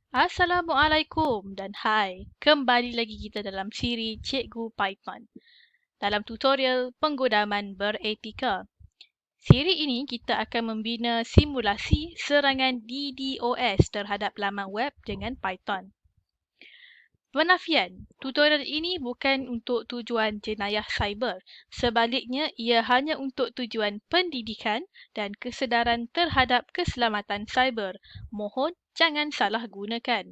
Assalamualaikum dan hai. Kembali lagi kita dalam siri Cikgu Python. Dalam tutorial penggodaman beretika. Siri ini kita akan membina simulasi serangan DDoS terhadap laman web dengan Python. Penafian. Tutorial ini bukan untuk tujuan jenayah cyber. Sebaliknya, ia hanya untuk tujuan pendidikan dan kesedaran terhadap keselamatan cyber. Mohon jangan salah gunakan.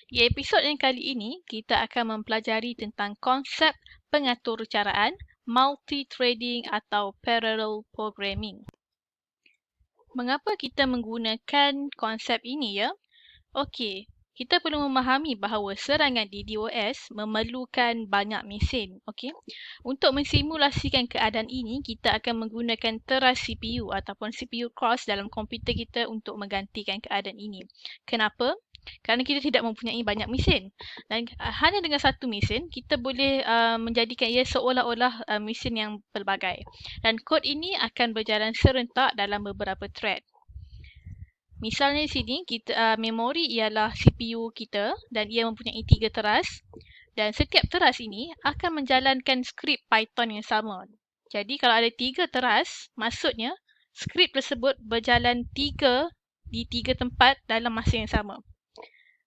Di episod yang kali ini, kita akan mempelajari tentang konsep pengaturcaraan, multi-threading atau parallel programming. Mengapa kita menggunakan konsep ini ya? Okey, kita perlu memahami bahawa serangan DDoS memerlukan banyak mesin. Okey, untuk mensimulasikan keadaan ini, kita akan menggunakan teras CPU ataupun CPU cross dalam komputer kita untuk menggantikan keadaan ini. Kenapa? Kerana kita tidak mempunyai banyak mesin. Dan hanya dengan satu mesin, kita boleh menjadikan ia seolah-olah mesin yang pelbagai. Dan kod ini akan berjalan serentak dalam beberapa thread. Misalnya di sini, memori ialah CPU kita dan ia mempunyai 3 teras. Dan setiap teras ini akan menjalankan skrip Python yang sama. Jadi kalau ada 3 teras, maksudnya skrip tersebut berjalan di 3 tempat dalam masa yang sama.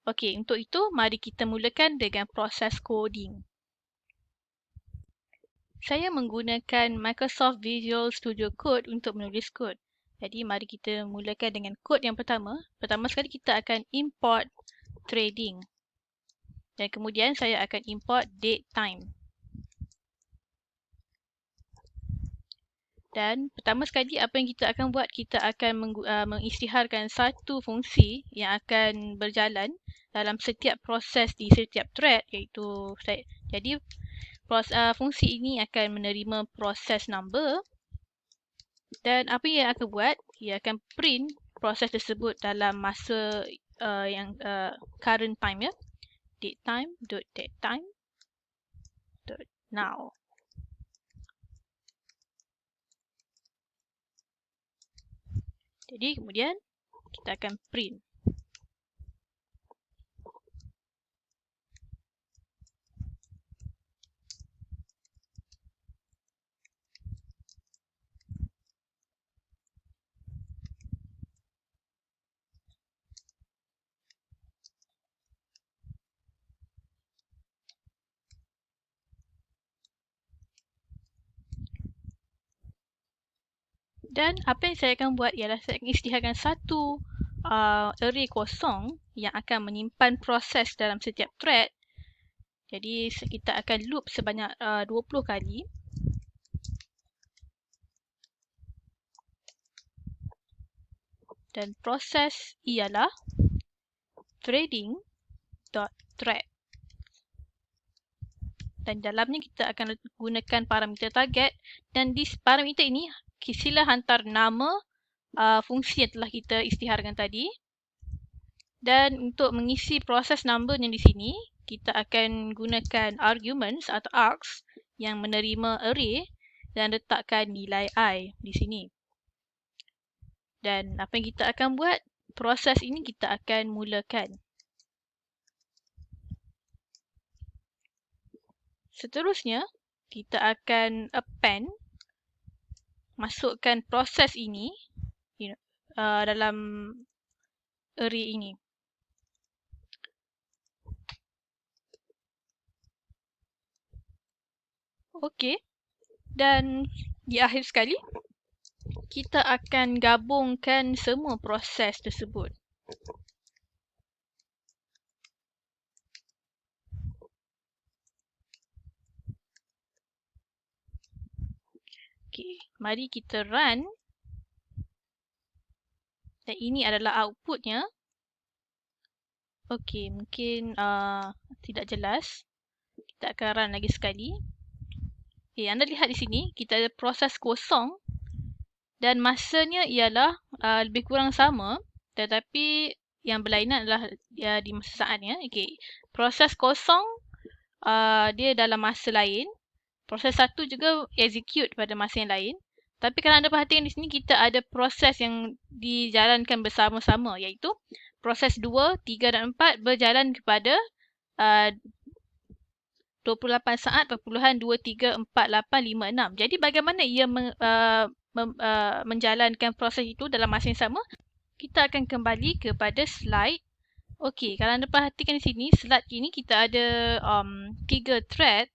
Okey, untuk itu mari kita mulakan dengan proses coding. Saya menggunakan Microsoft Visual Studio Code untuk menulis kod. Jadi mari kita mulakan dengan kod yang pertama. Pertama sekali kita akan import threading. Dan kemudian saya akan import datetime. Dan pertama sekali apa yang kita akan buat, kita akan mengisytiharkan satu fungsi yang akan berjalan dalam setiap proses di setiap thread, iaitu jadi fungsi ini akan menerima proses number dan apa yang akan buat, ia akan print proses tersebut dalam masa yang current time ya, datetime.datetime.now. Jadi kemudian kita akan print. Dan apa yang saya akan buat ialah saya akan isytiharkan satu array kosong yang akan menyimpan proses dalam setiap thread. Jadi kita akan loop sebanyak 20 kali. Dan proses ialah threading.thread. Dan dalamnya kita akan gunakan parameter target dan di parameter ini sila hantar nama fungsi yang telah kita isytiharkan tadi. Dan untuk mengisi proses number yang di sini, kita akan gunakan arguments atau args yang menerima array dan letakkan nilai I di sini. Dan apa yang kita akan buat, proses ini kita akan mulakan. Seterusnya, kita akan append, masukkan proses ini dalam array ini. Okey, dan di akhir sekali, kita akan gabungkan semua proses tersebut. Okey, mari kita run. Dan ini adalah outputnya. Okey, mungkin tidak jelas. Kita akan run lagi sekali. Okay, anda lihat di sini, kita ada proses kosong. Dan masanya ialah lebih kurang sama. Tetapi yang berlainan adalah di masa saatnya. Okay. Proses kosong, dia dalam masa lain. Proses satu juga execute pada masa yang lain. Tapi kalau anda perhatikan di sini, kita ada proses yang dijalankan bersama-sama, iaitu proses 2, 3 dan 4 berjalan kepada 28 saat perpuluhan 234856. Jadi bagaimana ia menjalankan proses itu dalam masa yang sama? Kita akan kembali kepada slide. Okey, kalau anda perhatikan di sini, slide ini kita ada 3 thread.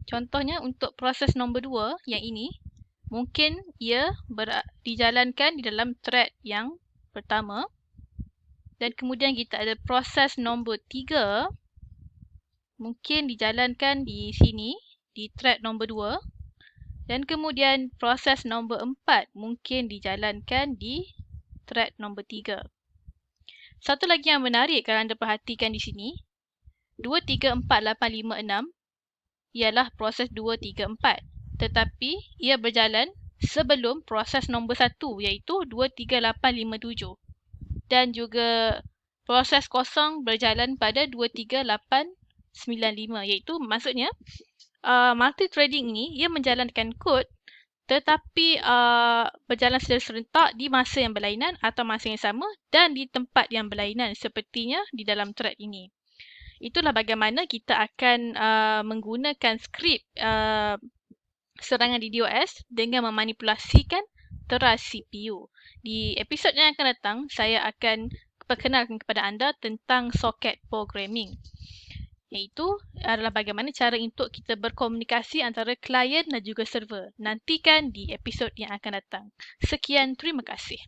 Contohnya untuk proses nombor 2 yang ini, mungkin ia dijalankan di dalam thread yang pertama. Dan kemudian kita ada proses nombor 3, mungkin dijalankan di sini, di thread nombor 2. Dan kemudian proses nombor 4 mungkin dijalankan di thread nombor 3. Satu lagi yang menarik kalau anda perhatikan di sini, 2, 3, 4, 8, 5, 6 ialah proses 2, 3, 4. Tetapi ia berjalan sebelum proses nombor 1 iaitu 2, 3, 8, 5, 7. Dan juga proses kosong berjalan pada 2, 3, 8, 9, 5 iaitu maksudnya multi-threading ini ia menjalankan kod tetapi berjalan secara serentak di masa yang berlainan atau masa yang sama dan di tempat yang berlainan sepertinya di dalam thread ini. Itulah bagaimana kita akan menggunakan skrip serangan DDoS dengan memanipulasikan teras CPU. Di episod yang akan datang, saya akan perkenalkan kepada anda tentang socket programming. Iaitu adalah bagaimana cara untuk kita berkomunikasi antara klien dan juga server. Nantikan di episod yang akan datang. Sekian, terima kasih.